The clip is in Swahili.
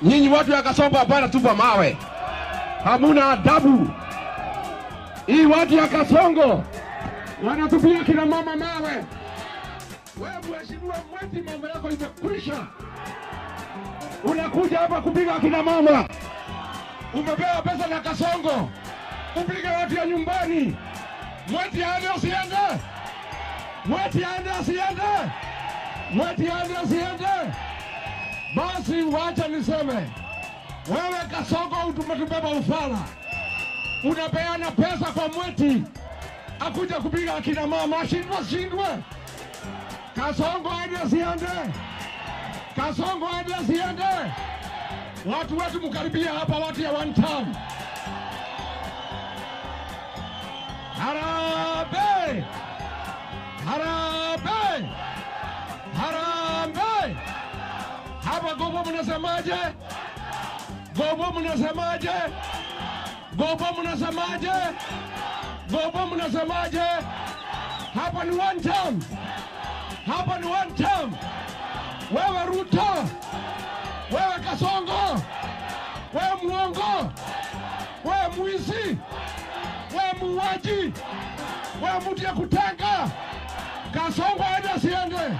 Nyinyi watu ya Kasongo hapana tupa mawe. Hamuna adabu. Hii watu ya Kasongo wanatupia kina mama mawe. Wewe mheshimiwa Mweti, mambo yako imekwisha. Unakuja hapa kupiga kina mama. Umepewa pesa na Kasongo. Upige watu ya nyumbani. Mweti aende asiende? Mweti aende asiende? Mweti aende asiende? Basi wacha niseme, wewe Kasongo utumetubeba ufala. Unapeana pesa kwa Mweti akuja kupiga akina mama, shindwe. Kasongo aende asiende? Kasongo aende asiende? Watu wetu mkaribia hapa, watu ya one time. Harambee! Harambee! Harambee! Hapa Gobo mnasemaje? Gobo mnasemaje? Gobo mnasemaje? Gobo mnasemaje? Hapa ni one time. Hapa ni one time. Wewe Ruto, wewe Kasongo, wewe muongo, wewe mwizi, wewe muuaji, wewe mtu ya kutanga. Kasongo aende asiende?